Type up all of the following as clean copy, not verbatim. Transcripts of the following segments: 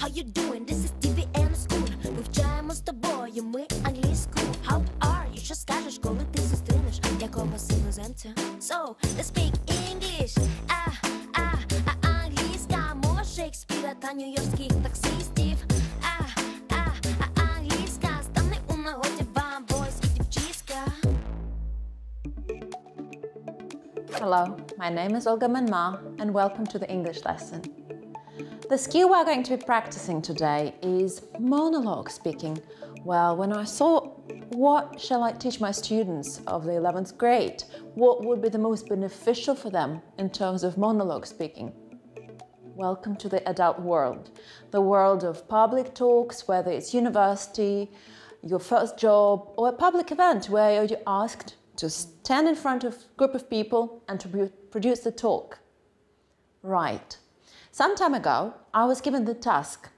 how you doing? This is TV and school. Вивчаємо з тобою ми англійську. How are you? Що скажеш, коли ти зустрінеш якогось іноземця? So, let's speak English. Англійська мова Шекспіра та нью-йоркських таксистів. Англійська стане у нагоді вам, бойські дівчиська. Hello, my name is Olga Manma and welcome to the English lesson. The skill we're going to be practicing today is monologue speaking. Well, when I saw what shall I teach my students of the 11th grade, what would be the most beneficial for them in terms of monologue speaking? Welcome to the adult world, the world of public talks, whether it's university, your first job, or a public event where you're asked to stand in front of a group of people and to produce the talk. Right. Some time ago, I was given the task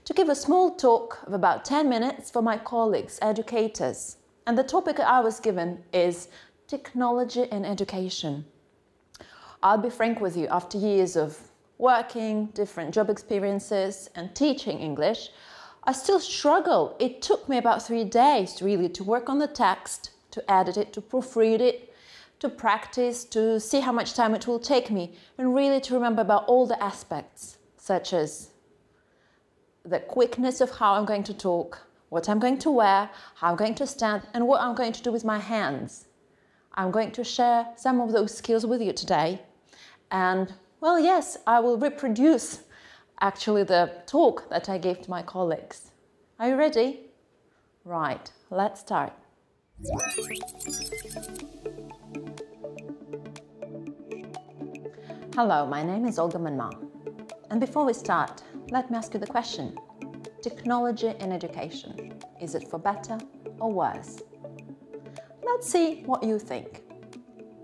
to give a small talk of about 10 minutes for my colleagues, educators. And the topic I was given is technology in education. I'll be frank with you, after years of working, different job experiences, and teaching English, I still struggle. It took me about 3 days really to work on the text, to edit it, to proofread it, to practice, to see how much time it will take me, and really to remember about all the aspects, such as the quickness of how I'm going to talk, what I'm going to wear, how I'm going to stand, and what I'm going to do with my hands. I'm going to share some of those skills with you today. And, well, yes, I will reproduce actually the talk that I gave to my colleagues. Are you ready? Right, let's start. Hello, my name is Olga Manma. And before we start, let me ask you the question. Technology in education, is it for better or worse? Let's see what you think.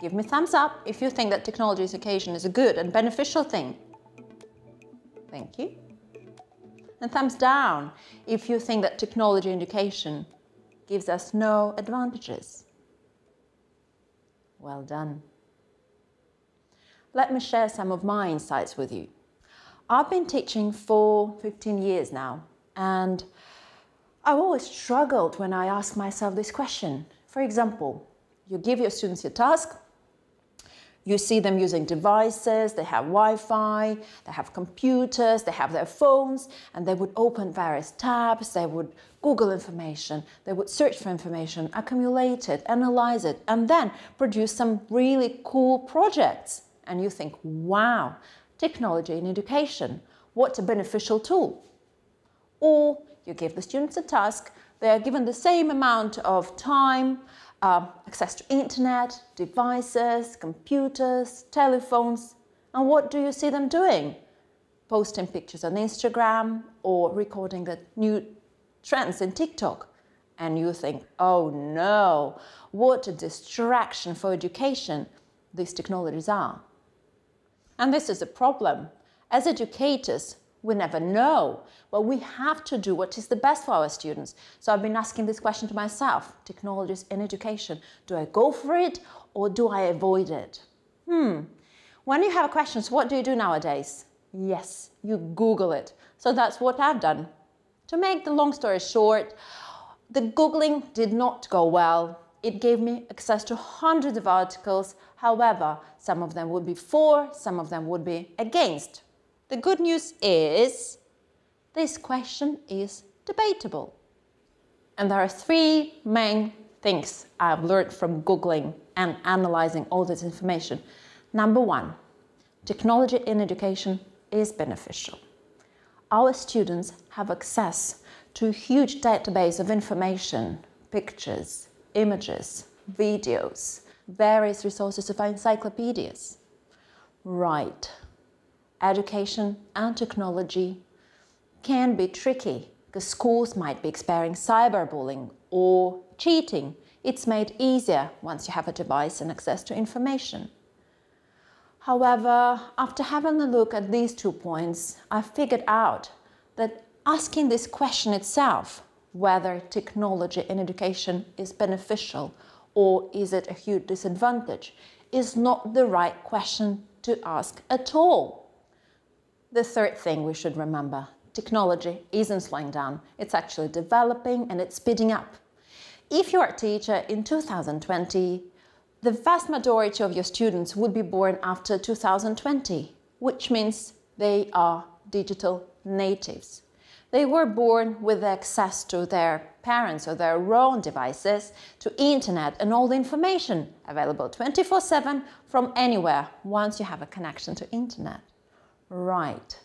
Give me thumbs up if you think that technology in education is a good and beneficial thing. Thank you. And thumbs down if you think that technology in education gives us no advantages. Well done. Let me share some of my insights with you. I've been teaching for 15 years now, and I've always struggled when I ask myself this question. For example, you give your students a task, you see them using devices, they have Wi-Fi, they have computers, they have their phones, and they would open various tabs, they would Google information, they would search for information, accumulate it, analyze it, and then produce some really cool projects. And you think, wow, technology in education, what a beneficial tool. Or you give the students a task, they are given the same amount of time, access to internet, devices, computers, telephones, and what do you see them doing? Posting pictures on Instagram or recording the new trends in TikTok. And you think, oh no, what a distraction for education these technologies are. And this is a problem. As educators, we never know, but we have to do what is the best for our students. So I've been asking this question to myself, technologies in education. Do I go for it or do I avoid it? When you have questions, what do you do nowadays? Yes, you Google it. So that's what I've done. To make the long story short, the Googling did not go well. It gave me access to hundreds of articles. However, some of them would be for, some of them would be against. The good news is this question is debatable. And there are 3 main things I've learned from Googling and analyzing all this information. Number 1, technology in education is beneficial. Our students have access to a huge database of information, pictures, images, videos, various resources of encyclopedias. Right. Education and technology can be tricky because schools might be experiencing cyberbullying or cheating. It's made easier once you have a device and access to information. However, after having a look at these 2 points, I figured out that asking this question itself, whether technology in education is beneficial or is it a huge disadvantage, is not the right question to ask at all. The third thing we should remember, technology isn't slowing down. It's actually developing and it's speeding up. If you're a teacher in 2020, the vast majority of your students would be born after 2020, which means they are digital natives. They were born with access to their parents or their own devices, to internet and all the information available 24/7 from anywhere once you have a connection to internet. Right.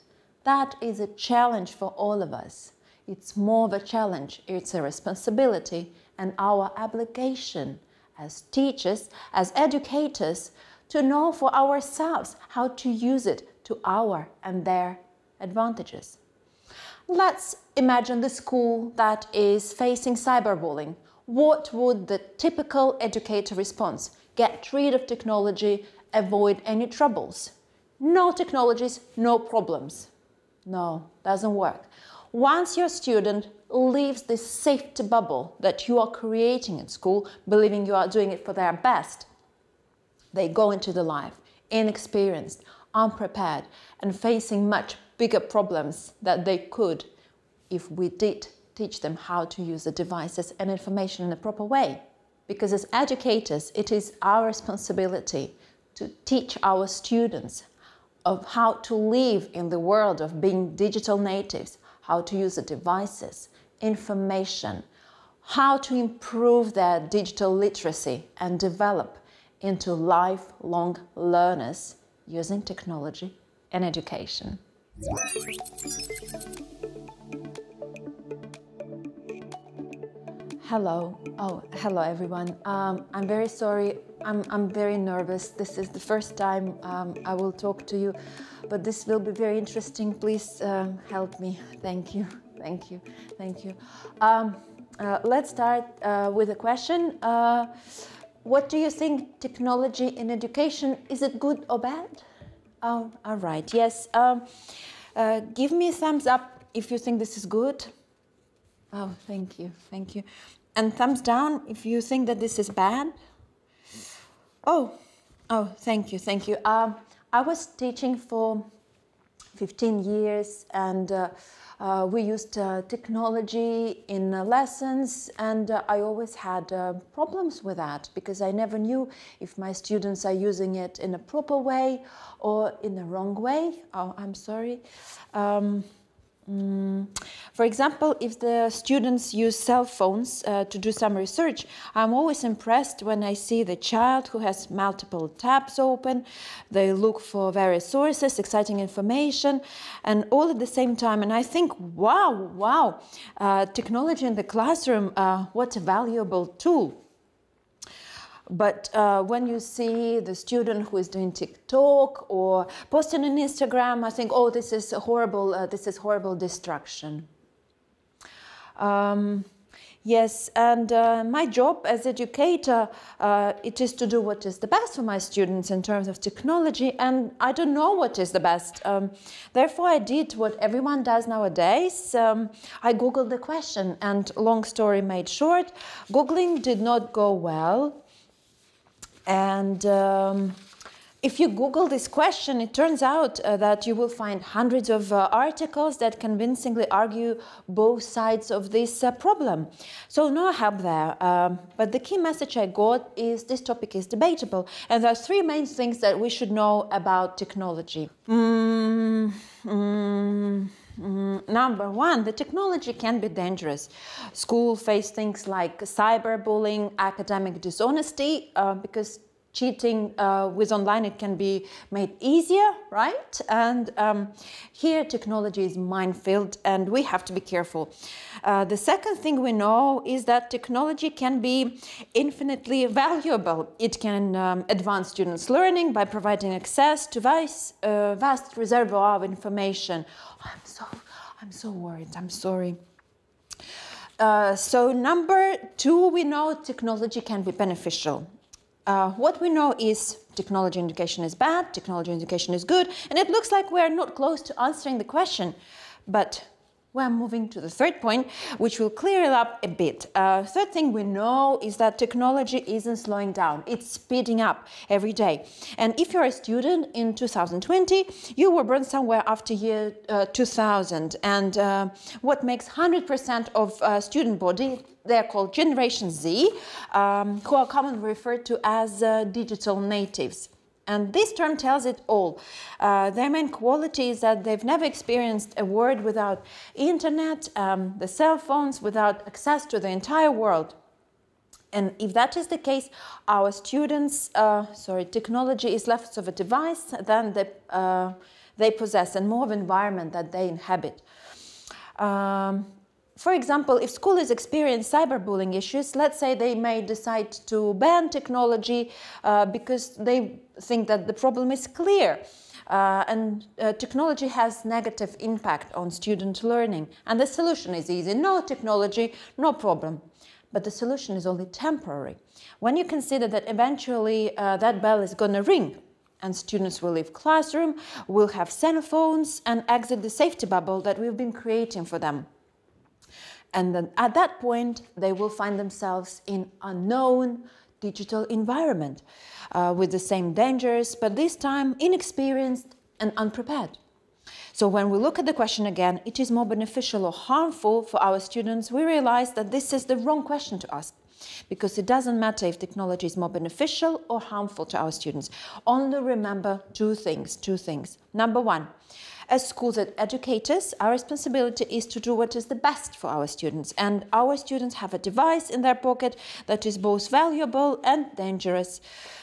That is a challenge for all of us. It's more of a challenge, it's a responsibility and our obligation as teachers, as educators, to know for ourselves how to use it to our and their advantages. Let's imagine the school that is facing cyberbullying. What would the typical educator response? Get rid of technology, avoid any troubles. No technologies, no problems. No, doesn't work. Once your student leaves this safety bubble that you are creating at school, believing you are doing it for their best, they go into the life inexperienced, unprepared, and facing much bigger problems that they could if we did teach them how to use the devices and information in a proper way. Because as educators, it is our responsibility to teach our students of how to live in the world of being digital natives, how to use the devices, information, how to improve their digital literacy and develop into lifelong learners using technology and education. Hello. Oh, hello everyone. I'm very sorry. I'm very nervous. This is the first time I will talk to you, but this will be very interesting. Please help me. Thank you. Thank you. Thank you. Let's start with a question. What do you think technology in education, is it good or bad? Oh, all right. Yes. Give me a thumbs up if you think this is good. Oh, thank you. Thank you. And thumbs down if you think that this is bad. Oh, thank you. Thank you. I was teaching for 15 years and we used technology in lessons, and I always had problems with that because I never knew if my students are using it in a proper way or in the wrong way. Oh, I'm sorry. For example, if the students use cell phones to do some research, I'm always impressed when I see the child who has multiple tabs open. They look for various sources, exciting information, and all at the same time. And I think, wow, technology in the classroom, what a valuable tool. But when you see the student who is doing TikTok or posting on Instagram, I think, oh, this is horrible distraction. Yes, and my job as educator, it is to do what is the best for my students in terms of technology, and I don't know what is the best. Therefore, I did what everyone does nowadays. I Googled the question, and long story made short, Googling did not go well. And if you Google this question, it turns out that you will find hundreds of articles that convincingly argue both sides of this problem. So no help there. But the key message I got is this topic is debatable. And there are three main things that we should know about technology. Number one, the technology can be dangerous. Schools face things like cyberbullying, academic dishonesty, because cheating with online, it can be made easier, right? And here technology is minefield and we have to be careful. The second thing we know is that technology can be infinitely valuable. It can advance students' learning by providing access to vast reservoir of information. I'm so worried, I'm sorry. So number two, we know technology can be beneficial. What we know is technology in education is bad, technology in education is good, and it looks like we're not close to answering the question. But We're moving to the third point, which will clear it up a bit. Third thing we know is that technology isn't slowing down. It's speeding up every day. And if you're a student in 2020, you were born somewhere after year 2000. And what makes 100% of student body, they're called Generation Z, who are commonly referred to as digital natives. And this term tells it all. Their main quality is that they've never experienced a world without internet, the cell phones, without access to the entire world. And if that is the case, our students, technology is less of a device than they possess and more of an environment that they inhabit. For example, if school is experiencing cyberbullying issues, let's say they may decide to ban technology because they think that the problem is clear and technology has negative impact on student learning. And the solution is easy. No technology, no problem. But the solution is only temporary. When you consider that eventually that bell is going to ring and students will leave classroom, will have cell phones and exit the safety bubble that we've been creating for them. And then at that point, they will find themselves in unknown digital environment with the same dangers, but this time inexperienced and unprepared. So when we look at the question again, it is more beneficial or harmful for our students, we realize that this is the wrong question to ask, because it doesn't matter if technology is more beneficial or harmful to our students. Only remember two things. Number one, as schools and educators, our responsibility is to do what is the best for our students. And our students have a device in their pocket that is both valuable and dangerous.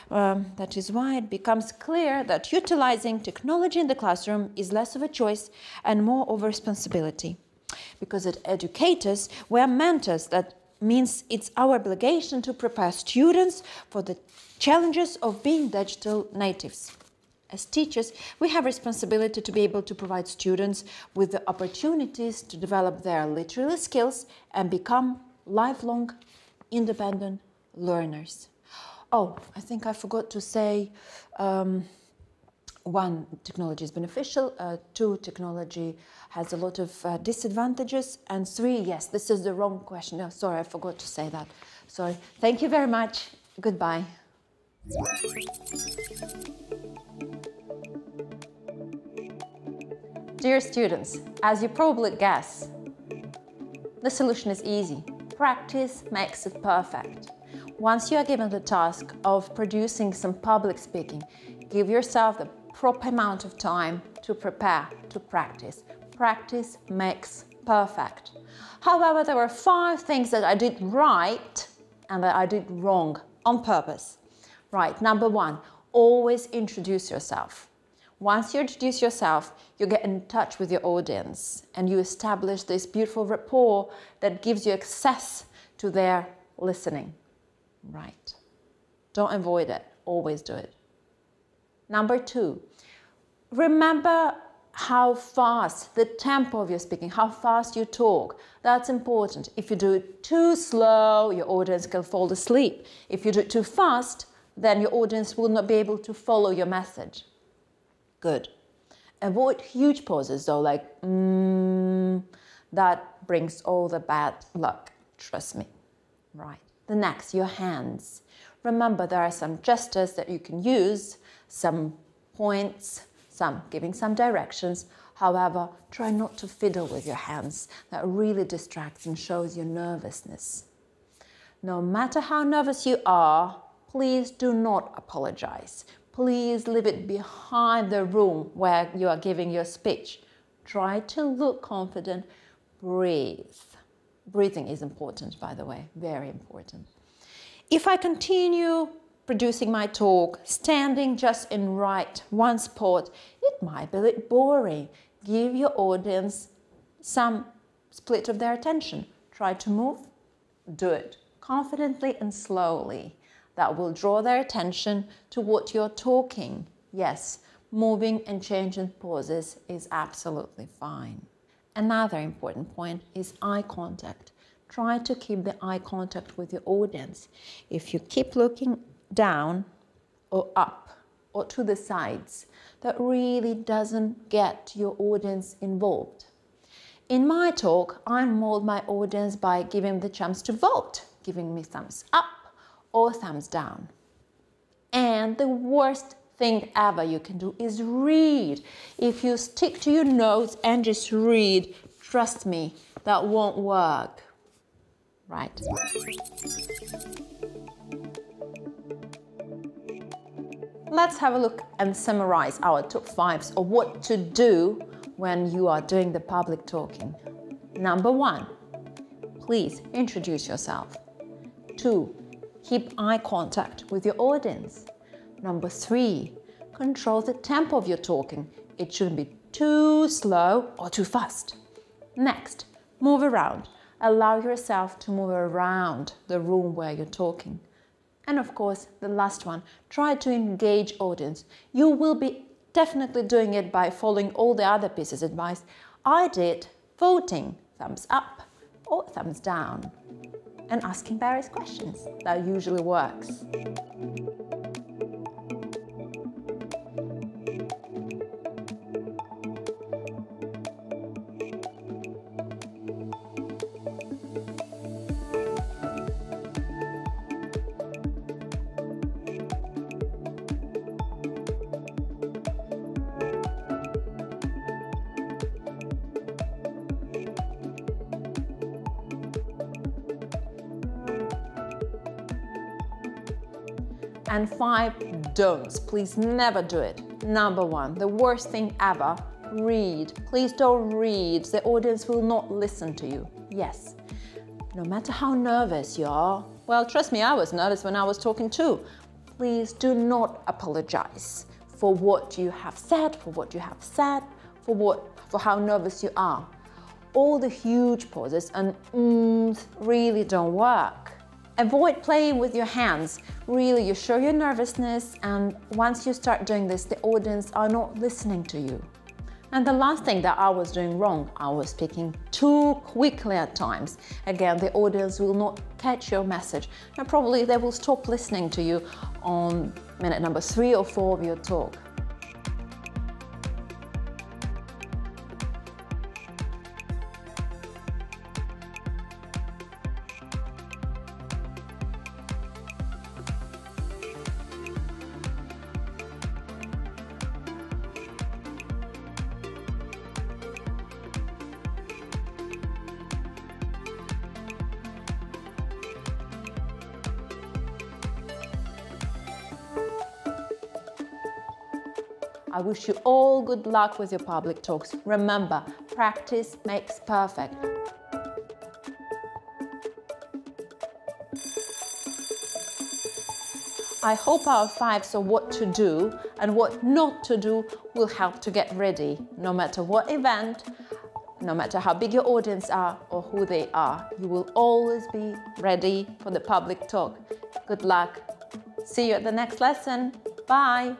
That is why it becomes clear that utilizing technology in the classroom is less of a choice and more of a responsibility. Because as educators, we are mentors. That means it's our obligation to prepare students for the challenges of being digital natives. As teachers, we have responsibility to be able to provide students with the opportunities to develop their literary skills and become lifelong independent learners. Oh, I think I forgot to say, one, technology is beneficial, two, technology has a lot of disadvantages, and three, yes, this is the wrong question. No, sorry, I forgot to say that. Sorry. Thank you very much. Goodbye. Dear students, as you probably guess, the solution is easy. Practice makes it perfect. Once you are given the task of producing some public speaking, give yourself the proper amount of time to prepare, to practice. Practice makes perfect. However, there were 5 things that I did right and that I did wrong on purpose. Right, number 1, always introduce yourself. Once you introduce yourself, you get in touch with your audience and you establish this beautiful rapport that gives you access to their listening. Right. Don't avoid it. Always do it. Number 2, remember how fast, the tempo of your speaking, how fast you talk. That's important. If you do it too slow, your audience can fall asleep. If you do it too fast, then your audience will not be able to follow your message. Good. Avoid huge pauses though, like that brings all the bad luck, trust me. Right. The next, your hands. Remember, there are some gestures that you can use, some points, some giving some directions. However, try not to fiddle with your hands. That really distracts and shows your nervousness. No matter how nervous you are, please do not apologize. Please leave it behind the room where you are giving your speech. Try to look confident. Breathe. Breathing is important, by the way, very important. If I continue producing my talk, standing just in right one spot, it might be a bit boring. Give your audience some split of their attention. Try to move, do it confidently and slowly. That will draw their attention to what you're talking. Yes, moving and changing poses is absolutely fine. Another important point is eye contact. Try to keep the eye contact with your audience. If you keep looking down or up or to the sides, that really doesn't get your audience involved. In my talk, I mold my audience by giving them the chance to vote, giving me thumbs up or thumbs down. And the worst thing ever you can do is read. If you stick to your notes and just read, trust me, that won't work. Right? Let's have a look and summarize our top 5s of what to do when you are doing the public talking. Number 1, please introduce yourself. 2, keep eye contact with your audience. Number 3, control the tempo of your talking. It shouldn't be too slow or too fast. Next, move around. Allow yourself to move around the room where you're talking. And of course, the last one, try to engage audience. You will be definitely doing it by following all the other pieces of advice I did, voting, thumbs up or thumbs down, and asking various questions. That usually works. And 5 don'ts. Please never do it. Number 1, the worst thing ever, read. Please don't read. The audience will not listen to you. Yes, no matter how nervous you are. Well, trust me, I was nervous when I was talking too. Please do not apologize for what you have said, for how nervous you are. All the huge pauses and really don't work. Avoid playing with your hands. Really, you show your nervousness, and once you start doing this, the audience are not listening to you. And the last thing that I was doing wrong, I was speaking too quickly at times. Again, the audience will not catch your message, and probably they will stop listening to you on minute number 3 or 4 of your talk. I wish you all good luck with your public talks. Remember, practice makes perfect. I hope our 5s of what to do and what not to do will help to get ready. No matter what event, no matter how big your audience are or who they are, you will always be ready for the public talk. Good luck. See you at the next lesson. Bye.